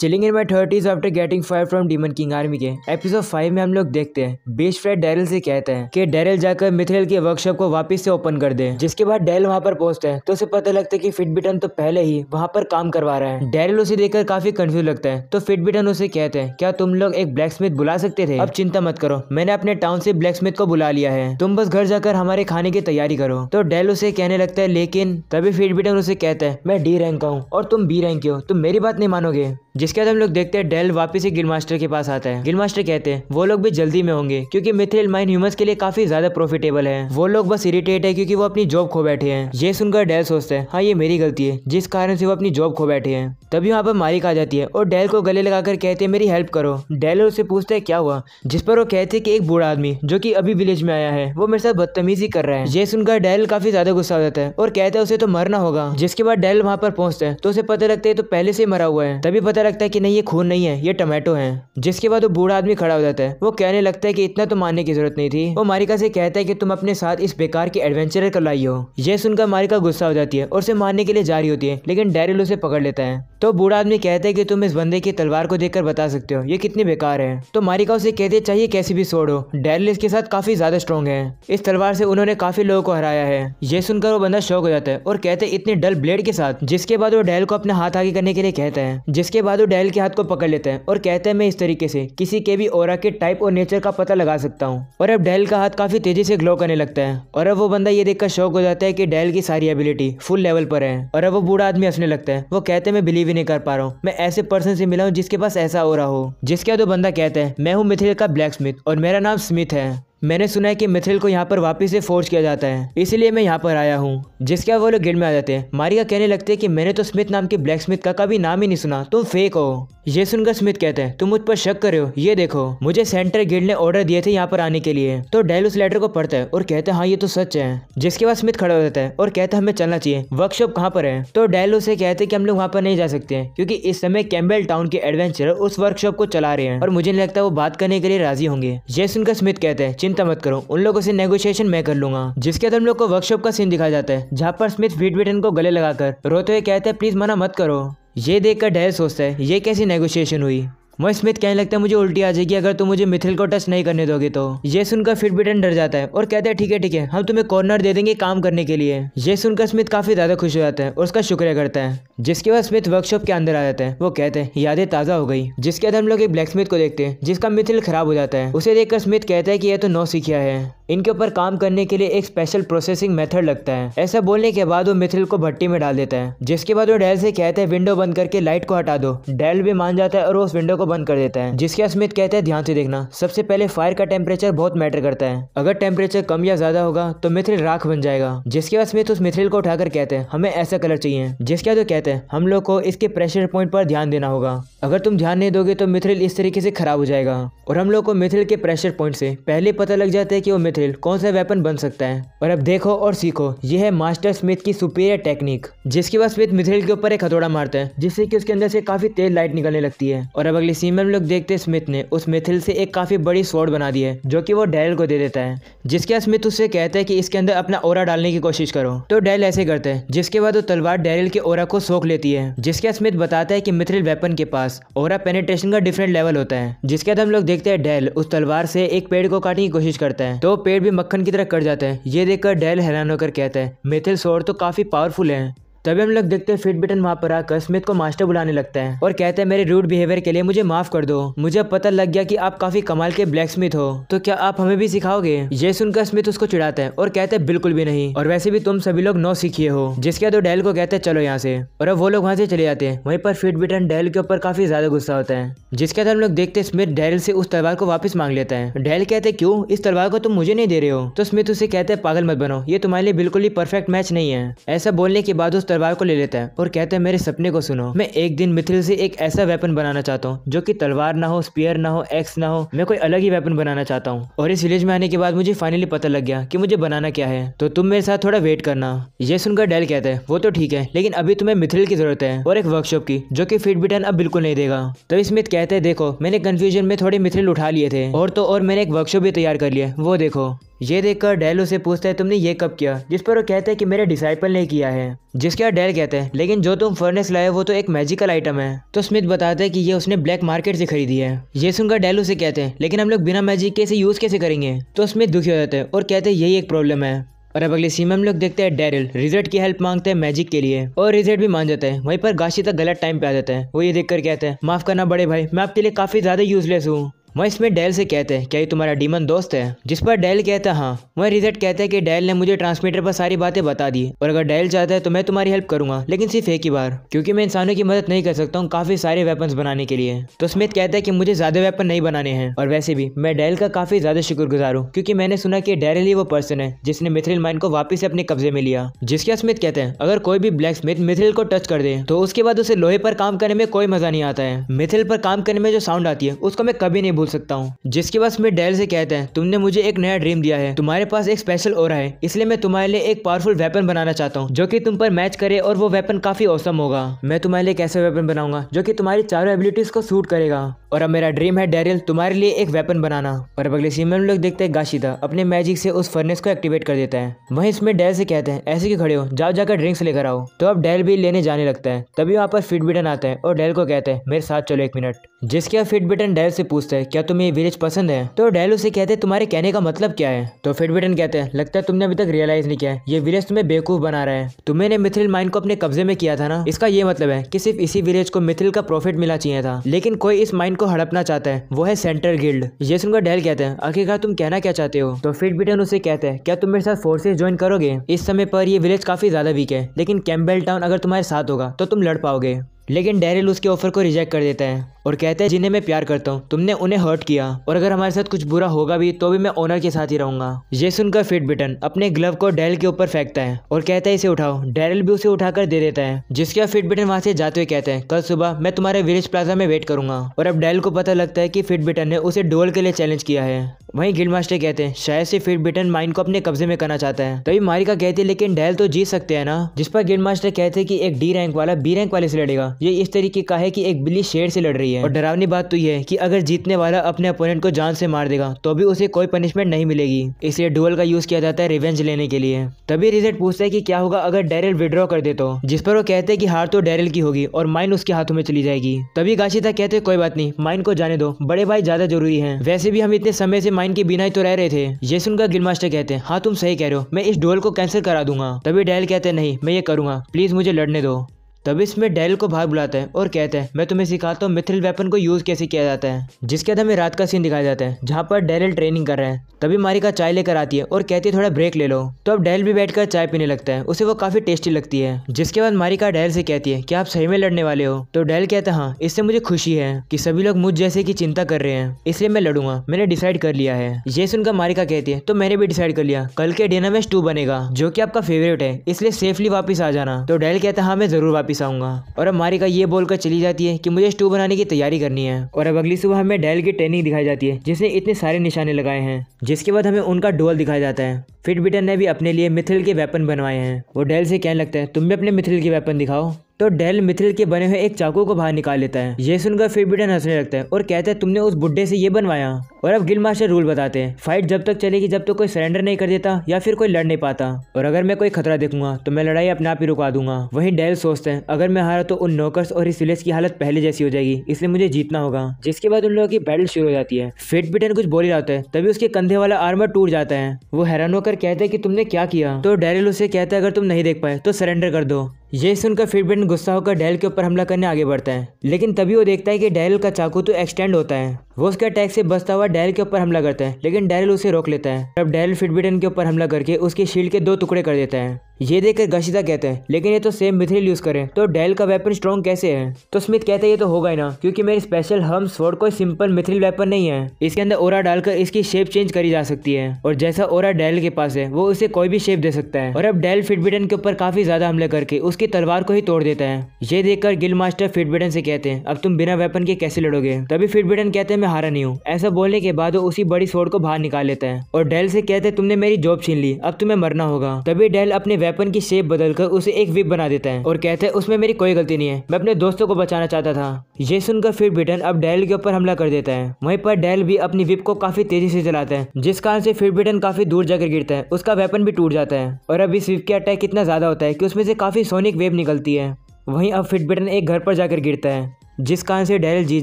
Chilling in my 30s after getting fire from demon king army के episode 5 में हम लोग देखते हैं बेस्ट फ्रेंड डैरिल से कहते हैं कि डैरिल जाकर मिथेल के वर्कशॉप को वापस से ओपन कर दे। जिसके बाद डैरिल वहां पर पहुंचता है तो उसे पता लगता है कि फिटबिटन तो पहले ही वहां पर काम करवा रहा है। डैरिल उसे देखकर काफी कंफ्यूज लगता है तो फिटबिटन उसे कहते हैं क्या तुम लोग एक ब्लैक स्मिथ बुला सकते थे? अब चिंता मत करो, मैंने अपने टाउन से ब्लैक स्मिथ को बुला लिया है, तुम बस घर जाकर हमारे खाने की तैयारी करो। तो डैरिल उसे कहने लगता है लेकिन तभी फिटबिटन उसे कहता है मैं डी रैंक का हूँ और तुम बी रैंक के हो, तुम मेरी बात नहीं मानोगे। जिसके बाद हम लोग देखते हैं डेल वापस से गिल्डमास्टर के पास आता है। गिल्डमास्टर कहते हैं वो लोग भी जल्दी में होंगे क्योंकि मिथेल माइन ह्यूमंस के लिए काफी ज्यादा प्रॉफिटेबल है, वो लोग बस इरिटेट है क्योंकि वो अपनी जॉब खो बैठे हैं। ये सुनकर डेल सोचता है हाँ ये मेरी गलती है जिस कारण से वो अपनी जॉब खो बैठे हैं। तभी वहाँ पर मारिक आ जाती है और डेल को गले लगाकर कहते हैं मेरी हेल्प करो। डेल उससे पूछता है क्या हुआ, जिस पर वो कहते हैं कि एक बूढ़ा आदमी जो कि अभी विलेज में आया है वो मेरे साथ बदतमीजी कर रहा है। ये सुनकर डेल काफी ज्यादा गुस्सा हो जाता है और कहता है उसे तो मरना होगा। जिसके बाद डेल वहाँ पर पहुंचता है तो उसे पता लगता है तो पहले से मरा हुआ है। तभी पता लगता है कि नहीं ये खून नहीं है, ये टमाटो है। जिसके बाद वो बूढ़ा आदमी खड़ा हो जाता है, वो कहने लगता है कि इतना तो मानने की जरूरत नहीं थी। वो मारिका से कहता है कि तुम अपने साथ इस बेकार के एडवेंचरर को लाई हो। यह सुनकर मारिका गुस्सा हो जाती है और उसे मारने के लिए जा रही होती है लेकिन डैरिल उसे पकड़ लेता है। तो बूढ़ा आदमी कहता है कि तुम इस बंदे की तलवार को देखकर बता सकते हो ये कितनी बेकार है। तो मारिका उसे कहती है चाहिए कैसी भी सोड हो, डैरिल इसके साथ काफी ज्यादा स्ट्रॉन्ग है, इस तलवार से उन्होंने काफी लोगों को हराया है। ये सुनकर वो बंदा शॉक हो जाता है और कहते हैं इतने डल ब्लेड के साथ। जिसके बाद वो डैरिल को अपना हाथ आगे करने के लिए कहता है। जिसके बाद वो डैरिल के हाथ को पकड़ लेता है और कहता है मैं इस तरीके से किसी के भी ऑरा के टाइप और नेचर का पता लगा सकता हूँ। और अब डैरिल का हाथ काफी तेजी से ग्लो करने लगता है और अब वो बंदा ये देखकर शॉक हो जाता है कि डैरिल की सारी एबिलिटी फुल लेवल पर है। और अब वो बूढ़ा आदमी हंसने लगता है, वो कहते हैं मैं बिलीव ही नहीं कर पा रहा हूँ मैं ऐसे पर्सन से मिला हूँ जिसके पास ऐसा ऑरा हो। जिसके बाद वो बंदा कहता है मैं हूँ मिथेल का ब्लैक स्मिथ और मेरा नाम स्मिथ है, मैंने सुना है कि मिथेल को यहाँ पर वापस से फोर्स किया जाता है इसलिए मैं यहाँ पर आया हूँ। जिसके बाद वो लोग गिल्ड में आ जाते हैं। मारिका कहने लगते हैं कि मैंने तो स्मिथ नाम के ब्लैक स्मिथ का कभी नाम ही नहीं सुना, तुम फेक हो। ये सुनकर स्मिथ कहते हैं तुम मुझ पर शक कर रहे हो, ये देखो मुझे सेंटर गिल्ड ने ऑर्डर दिए थे यहाँ पर आने के लिए। तो डेल उस लेटर को पढ़ता है और कहता है हाँ ये तो सच है। जिसके बाद स्मिथ खड़ा हो जाता है और कहता है हमें चलना चाहिए, वर्कशॉप कहाँ पर है। तो डेल उसे कहते हैं कि हम लोग वहाँ पर नहीं जा सकते हैं क्योंकि इस समय कैम्बेल टाउन के एडवेंचरर उस वर्कशॉप को चला रहे हैं और मुझे नहीं लगता वो बात करने के लिए राजी होंगे। ये सुनकर स्मिथ कहते हैं चिंता मत करो, उन लोगों से नेगोशिएशन मैं कर लूंगा। जिसके बाद हम लोग को वर्कशॉप का सीन दिखाया जाता है जहाँ पर स्मिथ फिटबिटन को गले लगाकर रोते हुए कहते हैं प्लीज मना मत करो। ये देखकर डेल सोचता है ये कैसी नेगोशिएशन हुई। मैं स्मिथ कहने लगता है मुझे उल्टी आ जाएगी अगर तुम मुझे मिथेल को टच नहीं करने दोगे तो। ये सुनकर फिटबिटन डर जाता है और कहता है ठीक है हम तुम्हें कॉर्नर दे देंगे काम करने के लिए। ये सुनकर स्मिथ काफी ज्यादा खुश हो जाता है और उसका शुक्रिया करता है। जिसके बाद स्मिथ वर्कशॉप के अंदर आ जाता है, वो कहते हैं यादें ताजा हो गई। जिसके बाद हम लोग एक ब्लैक स्मिथ को देखते हैं जिसका मिथेल खराब हो जाता है। उसे देखकर स्मिथ कहता है कि यह तो नौसिखिया है, इनके ऊपर काम करने के लिए एक स्पेशल प्रोसेसिंग मेथड लगता है। ऐसा बोलने के बाद वो मिथेल को भट्टी में डाल देता है। जिसके बाद वो डेल से कहता है विंडो बंद करके लाइट को हटा दो। डेल भी मान जाता है और वो उस विंडो को बंद कर देता है। जिसके बाद स्मिथ कहता है ध्यान से देखना, सबसे पहले फायर का टेम्परेचर बहुत मैटर करता है, अगर टेम्परेचर कम या ज्यादा होगा तो मिथेल राख बन जाएगा। जिसके बाद स्मिथ उस मिथेल को उठाकर कहते हैं हमें ऐसा कलर चाहिए। जिसके बाद वो कहते हैं हम लोग को इसके प्रेशर पॉइंट पर ध्यान देना होगा, अगर तुम ध्यान नहीं दोगे तो मिथेल इस तरीके से खराब हो जाएगा। और हम लोग को मिथेल के प्रेशर पॉइंट से पहले पता लग जाता है कि वो मिथेल कौन सा वेपन बन सकता है। और अब देखो और सीखो, यह है मास्टर स्मिथ की सुपीरियर टेक्निक। जिसके बाद स्मिथ मिथेल के ऊपर एक हथौड़ा मारता है जिससे कि उसके अंदर से काफी तेज लाइट निकलने लगती है। और अब अगली सीन में हम लोग देखते हैं स्मिथ ने उस मिथेल से एक काफी बड़ी स्वॉर्ड बना दी है जो कि वो डैरिल को दे देता है। जिसके बाद स्मिथ उससे कहता है कि इसके अंदर अपना ऑरा डालने की कोशिश करो। तो डैरिल ऐसे करता है। जिसके बाद वो तलवार डैरिल के ऑरा को सोख लेती है। जिसके बाद स्मिथ बताता है कि मिथेल वेपन के पास ऑरा पेनिट्रेशन का डिफरेंट लेवल होता है। जिसके बाद हम लोग देखते हैं डैरिल उस तलवार से एक पेड़ को काटने की कोशिश करता है तो पेड़ भी मक्खन की तरह कट जाता है। ये देखकर डैरिल हैरान होकर कहता है मिथेल स्वॉर्ड तो काफी पावरफुल है। तभी हम लोग देखते हैं फिटबिटन वहाँ पर आकर स्मिथ को मास्टर बुलाने लगता है और कहता है मेरे रूड बिहेवियर के लिए मुझे माफ कर दो, मुझे अब पता लग गया कि आप काफी कमाल के ब्लैक स्मिथ हो, तो क्या आप हमें भी सिखाओगे। ये सुनकर स्मिथ उसको चिढ़ाता है और कहता है बिल्कुल भी नहीं, और वैसे भी तुम सभी लोग नौ सीखिए हो। जिसके बाद डैल को कहते हैं चलो यहाँ से, और अब वो लोग वहाँ से चले जाते हैं। वहीं पर फिटबिटन डैल के ऊपर काफी ज्यादा गुस्सा होता है। जिसके बाद हम लोग देखते हैं स्मिथ डैरिल से उस तलवार को वापस मांग लेता है। डैल कहते हैं क्यों, इस तलवार को तुम मुझे नहीं दे रहे हो। तो स्मिथ उसे कहते हैं पागल मत बनो, ये तुम्हारे लिए बिल्कुल ही परफेक्ट मैच नहीं है। ऐसा बोलने के बाद उस तलवार को ले लेता है और कहते हैं मेरे सपने को सुनो, मैं एक दिन मिथेल से एक ऐसा वेपन बनाना चाहता हूँ जो कि तलवार ना हो, स्पीयर ना हो, एक्स ना हो, मैं कोई अलग ही वेपन बनाना चाहता हूँ। और इस विलेज में आने के बाद मुझे फाइनली पता लग गया कि मुझे बनाना क्या है, तो तुम मेरे साथ थोड़ा वेट करना। ये सुनकर डैल कहता है वो तो ठीक है, लेकिन अभी तुम्हें मिथेल की जरूरत है और एक वर्कशॉप की, जो कि फिटबिटन अब बिल्कुल नहीं देगा। तो स्मिथ कहते हैं देखो मैंने कंफ्यूजन में थोड़े मिथेल उठा लिए थे और तो और मैंने एक वर्कशॉप भी तैयार कर लिया, वो देखो। ये देखकर डेल उसे पूछता है तुमने ये कब किया, जिस पर वो कहता है कि मेरे डिसाइपल ने किया है। जिसके बाद डेल कहते हैं लेकिन जो तुम फर्नेस लाए वो तो एक मैजिकल आइटम है। तो स्मिथ बताता है कि ये उसने ब्लैक मार्केट से खरीदी है। ये सुनकर डेल उसे कहते हैं लेकिन हम लोग बिना मैजिक के इसे यूज कैसे करेंगे। तो स्मिथ दुखी हो जाते हैं और कहते हैं यही एक प्रॉब्लम है। और अब अगले सीन में हम लोग देखते हैं डेरिल रिजल्ट की हेल्प मांगते हैं मैजिक के लिए और रिजल्ट भी मान जाता है। वहीं पर गाशी तक गलत टाइम पे आ जाता है। वो ये देखकर कहते हैं माफ करना बड़े भाई, मैं आपके लिए काफी ज्यादा यूजलेस हूँ। वह इसमें डेल से कहते हैं क्या ये तुम्हारा डीमन दोस्त है, जिस पर डेल कहता है हाँ। वह रिजल्ट कहता है कि डेल ने मुझे ट्रांसमीटर पर सारी बातें बता दी और अगर डेल चाहता है तो मैं तुम्हारी हेल्प करूंगा, लेकिन सिर्फ एक ही बार, क्योंकि मैं इंसानों की मदद नहीं कर सकता हूँ काफी सारे वेपन्स बनाने के लिए। तो स्मिथ कहता है कि मुझे ज्यादा वेपन नहीं बनाने हैं और वैसे भी मैं डेल का काफी ज्यादा शुक्रगुजार हूँ क्योंकि मैंने सुना कि डेरिल ही वो पर्सन है जिसने मिथ्रिल माइन को वापिस अपने कब्जे में लिया। जिसके स्मिथ कहते हैं अगर कोई भी ब्लैक स्मिथ मिथ्रिल को टच कर दे तो उसके बाद उसे लोहे पर काम करने में कोई मजा नहीं आता है। मिथ्रिल पर काम करने में जो साउंड आती है उसको मैं कभी नहीं भूल सकता हूँ। जिसके बाद स्मिथ डेल से कहते हैं तुमने मुझे एक नया ड्रीम दिया है, तुम्हारे पास एक स्पेशल ऑरा है, इसलिए मैं तुम्हारे लिए एक पावरफुल वेपन बनाना चाहता हूँ जो कि तुम पर मैच करे और वो वेपन काफी औसम होगा। मैं तुम्हारे लिए एक ऐसा वेपन बनाऊंगा जो कि तुम्हारी चारों एबिलिटीज को सूट करेगा और अब मेरा ड्रीम है डेरिल तुम्हारे लिए एक वेपन बनाना। और अब अगले सीन में हम लोग देखते हैं गाशिदा अपने मैजिक से उस फर्नेस को एक्टिवेट कर देता है। वहीं इसमें डेल से कहते हैं ऐसे क्यों खड़े हो, जाओ जाकर ड्रिंक्स लेकर आओ। तो अब डेल भी लेने जाने लगता है। तभी वहाँ पर फिटबिटन आता है और डेल को कहता है मेरे साथ चलो 1 मिनट। जिसके बाद फिटबिटन डेल से पूछता है क्या तुम्हें ये विलेज पसंद है। तो डेल उसे कहते हैं तुम्हारे कहने का मतलब क्या है। तो फिटबिटन कहते हैं लगता है तुमने अभी तक रियलाइज नहीं किया है, ये विलेज तुम्हें बेवकूफ बना रहा है। तुमने मिथ्रिल माइन को अपने कब्जे में किया था ना, इसका ये मतलब है कि सिर्फ इसी विलेज को मिथ्रिल का प्रॉफिट मिलना चाहिए था, लेकिन कोई इस माइन को हड़पना चाहता है, वो है सेंटर गिल्ड। ये सुनकर डेल कहते हैं आखिरकार तुम कहना क्या चाहते हो। तो फिटबिटन उसे कहते हैं क्या तुम मेरे साथ फोर्सेस ज्वाइन करोगे। इस समय पर ये विलेज काफी ज्यादा वीक है, लेकिन कैम्पबेल टाउन अगर तुम्हारे साथ होगा तो तुम लड़ पाओगे। लेकिन डेरिल उसके ऑफर को रिजेक्ट कर देता है और कहता है जिन्हें मैं प्यार करता हूँ तुमने उन्हें हर्ट किया और अगर हमारे साथ कुछ बुरा होगा भी तो भी मैं ओनर के साथ ही रहूंगा। ये सुनकर फिटबिटन अपने ग्लव को डेरिल के ऊपर फेंकता है और कहता है इसे उठाओ। डेरिल भी उसे उठाकर दे देता है। जिसके बाद फिटबिटन वहां से जाते हुए कहते हैं कल सुबह मैं तुम्हारे विलेज प्लाजा में वेट करूंगा। और अब डेरिल को पता लगता है कि फिटबिटन ने उसे डुएल के लिए चैलेंज किया है। वहीं गिल्ड मास्टर कहते हैं शायद से फिटबिटन माइन को अपने कब्जे में करना चाहता है। तभी मारिका कहती है लेकिन डेल तो जीत सकते हैं ना। जिस पर गिल्ड मास्टर कहते हैं कि एक डी रैंक वाला बी रैंक वाले से लड़ेगा। ये इस तरीके का है कि एक बिल्ली शेर से लड़ रही है और डरावनी बात तो ये है कि अगर जीतने वाला अपने अपोनेंट को जान से मार देगा तो भी उसे कोई पनिशमेंट नहीं मिलेगी। इसलिए डुएल का यूज किया जाता है रिवेंज लेने के लिए। तभी रिजल्ट पूछता है कि क्या होगा अगर डेरिल विड्रॉ कर दे तो। जिस पर वो कहते हैं कि हार तो डेरिल की होगी और माइन उसके हाथों में चली जाएगी। तभी गाशिता कहते हैं कोई बात नहीं, माइन को जाने दो, बड़े भाई ज्यादा जरूरी है, वैसे भी हम इतने समय से माइन के बिना ही तो रह रहे थे। ये सुनकर गिल्ड मास्टर कहते हैं हाँ तुम सही कह रहे हो, मैं इस डुएल को कैंसिल करा दूंगा। तभी डेरिल कहते हैं नहीं मैं ये करूंगा, प्लीज मुझे लड़ने दो। तभी इसमें डेरिल को बाहर बुलाता है और कहता है मैं तुम्हें सिखाता हूँ मिथ्रिल वेपन को यूज कैसे किया जाता है। जिसके बाद हमें रात का सीन दिखाया जाता है जहाँ पर डेरिल ट्रेनिंग कर रहा है। तभी मारिका चाय लेकर आती है और कहती है थोड़ा ब्रेक ले लो। तो अब डेरिल भी बैठकर चाय पीने लगता है, उसे वो काफी टेस्टी लगती है। जिसके बाद मारिका डेरिल से कहती है क्या आप सही में लड़ने वाले हो। तो डेरिल कहता है हाँ, इससे मुझे खुशी है कि सभी लोग मुझ जैसे की चिंता कर रहे हैं, इसलिए मैं लड़ूंगा, मैंने डिसाइड कर लिया है। ये सुनकर मारिका कहती है तो मैंने भी डिसाइड कर लिया, कल के डिनर में स्टू बनेगा जो कि आपका फेवरेट है, इसलिए सेफली वापस आ जाना। तो डेरिल कहता है हाँ मैं जरूर वापस आऊंगा। और अब मारिका ये बोलकर चली जाती है कि मुझे स्टू बनाने की तैयारी करनी है। और अब अगली सुबह हमें डेरिल की ट्रेनिंग दिखाई जाती है जिसने इतने सारे निशाने लगाए हैं। जिसके बाद हमें उनका डुएल दिखाया जाता है। फिटबिटन ने भी अपने लिए मिथ्रिल के वेपन बनवाए हैं। वो डेरिल से कहने लगता है तुम भी अपने मिथ्रिल के वेपन दिखाओ। तो डेरिल मिथ्रिल के बने हुए एक चाकू को बाहर निकाल लेता है। ये सुनकर फिटबिटन हंसने लगता है और कहता है तुमने उस बुड्ढे से ये बनवाया। और अब गिल्ड मास्टर रूल बताते हैं फाइट जब तक चलेगी जब तक कोई सरेंडर नहीं कर देता या फिर कोई लड़ नहीं पाता, और अगर मैं कोई खतरा देखूंगा तो मैं लड़ाई अपने आप ही रुका दूंगा। वहीं डेरिल सोचते हैं अगर मैं हारा तो उन नौकर्स और इस विलेज की हालत पहले जैसी हो जाएगी, इसलिए मुझे जीतना होगा। जिसके बाद उन लोगों की बैटल शुरू हो जाती है। फिटबिटन कुछ बोल ही रहा है तभी उसके कंधे वाला आर्मर टूट जाता है। वो हैरान होकर कहते हैं कि तुमने क्या किया। तो डेरिल उसे कहता है अगर तुम नहीं देख पाए तो सरेंडर कर दो। ये सुनकर फिटबिटन गुस्सा होकर डेरिल के ऊपर हमला करने आगे बढ़ता है, लेकिन तभी वो देखता है कि डेरिल का चाकू तो एक्सटेंड होता है। वो उसके अटैक से बचता हुआ डेरिल के ऊपर हमला करता है, लेकिन डेरिल उसे रोक लेता है। अब डेरिल फिटबिटन के ऊपर हमला करके उसके शील्ड के 2 टुकड़े कर देता है। ये देखकर गाशिदा कहते हैं लेकिन ये तो सेम मिथ्रिल यूज करें तो डेरिल का वेपन स्ट्रॉन्ग कैसे है। तो स्मिथ कहते हैं ये तो होगा ही ना, क्योंकि मेरी स्पेशल हर्म स्वॉर्ड कोई सिंपल मिथ्रिल वेपन नहीं है, इसके अंदर ओरा डालकर इसकी शेप चेंज करी जा सकती है और जैसा ओरा डेरिल के पास है वो उसे कोई भी शेप दे सकता है। और अब डेरिल फिटबिटन के ऊपर काफी ज्यादा हमले करके उसकी तलवार को ही तोड़ देता है। ये देखकर गिल्ड मास्टर फिटबिटन से कहते हैं अब तुम बिना वेपन के कैसे लड़ोगे। तभी फिटबिटन कहते हैं मैं हारा नहीं हूँ। ऐसा बोलने करने के बाद वो उसी बड़ी स्वॉर्ड को बाहर निकाल लेता है और डेल से कहते हैं तुमने मेरी जॉब छीन ली, अब तुम्हें मरना होगा। तभी डेल अपने वेपन की शेप बदलकर उसे एक विप बना देता है और कहते हैं उसमें मेरी कोई गलती नहीं है, मैं अपने दोस्तों को बचाना चाहता था। ये सुनकर फिर ब्रिटन अब डेल के ऊपर हमला कर देता है। वहीं पर डेल भी अपनी विप को काफी तेजी से चलाता है, जिस कारण से फिर ब्रिटन काफी दूर जाकर गिरता है, उसका वेपन भी टूट जाता है और अब इस विप का अटैक इतना ज्यादा होता है कि उसमें से काफी सोनिक वेव निकलती है। वहीं अब फिटबिटन एक घर पर जाकर गिरता है, जिस कारण से डेरिल जीत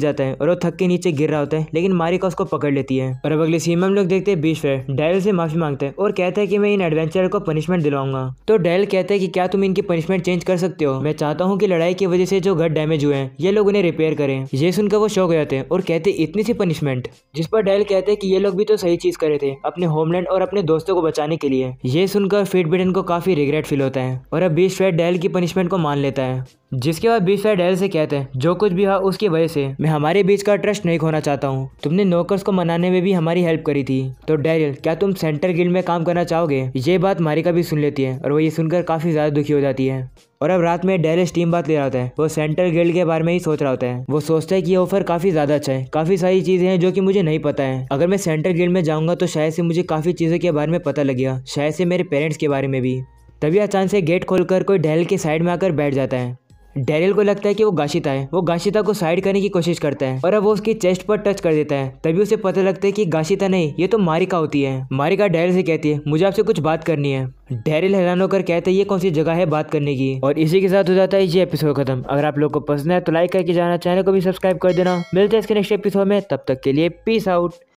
जाता है और वो थक के नीचे गिर रहा होता है, लेकिन मारिका उसको पकड़ लेती है। और अब अगली सीन में हम लोग देखते हैं बीच फ्रेंड डेरिल से माफी मांगता है और कहता है कि मैं इन एडवेंचरर को पनिशमेंट दिलाऊंगा। तो डेरिल कहता है कि क्या तुम इनकी पनिशमेंट चेंज कर सकते हो, मैं चाहता हूँ कि लड़ाई की वजह से जो घर डैमेज हुए हैं ये लोग उन्हें रिपेयर करें। ये सुनकर वो शौक हो जाते हैं और कहते हैं इतनी सी पनिशमेंट, जिस पर डेरिल कहते हैं कि ये लोग भी तो सही चीज करे थे अपने होमलैंड और अपने दोस्तों को बचाने के लिए। ये सुनकर फिटबिटन को काफी रिग्रेट फील होता है और अब बीच फ्रेंड डेरिल की पनिशमेंट को मान लेता है। जिसके बाद बीच फ्रेंड डेरिल से कहते हैं जो कुछ भी हुआ उसकी वजह से मैं हमारे बीच का ट्रस्ट नहीं खोना चाहता हूँ, तुमने नोकर्स को मनाने में भी हमारी हेल्प करी थी, तो डेरिल क्या तुम सेंटर गिल्ड में काम करना चाहोगे। ये बात मारिका भी सुन लेती है और वो ये सुनकर काफी ज्यादा दुखी हो जाती है। और अब रात में डेरिल टीम बात ले रहा होता है, वो सेंट्रल गिल्ड के बारे में ही सोच रहा होता है। वो सोचता है कि ये ऑफर काफी ज्यादा अच्छा है, काफी सारी चीजें हैं जो कि मुझे नहीं पता है, अगर मैं सेंट्रल गिल्ड में जाऊंगा तो शायद से मुझे काफी चीजों के बारे में पता लगेगा, शायद से मेरे पेरेंट्स के बारे में भी। तभी अचानक से गेट खोलकर कोई डेरिल के साइड में आकर बैठ जाता है। डेरिल को लगता है कि वो गाशिता है, वो गाशिता को साइड करने की कोशिश करता है और अब वो उसकी चेस्ट पर टच कर देता है। तभी उसे पता लगता है कि गाशिता नहीं, ये तो मारिका होती है। मारिका डेरिल से कहती है मुझे आपसे कुछ बात करनी है। डेरिल हैरान होकर कहते हैं ये कौन सी जगह है बात करने की। और इसी के साथ हो जाता है ये एपिसोड खत्म। अगर आप लोग को पसंद है तो लाइक करके जाना, चैनल को भी सब्सक्राइब कर देना। मिलते हैं इसके नेक्स्ट एपिसोड में, तब तक के लिए पीस आउट।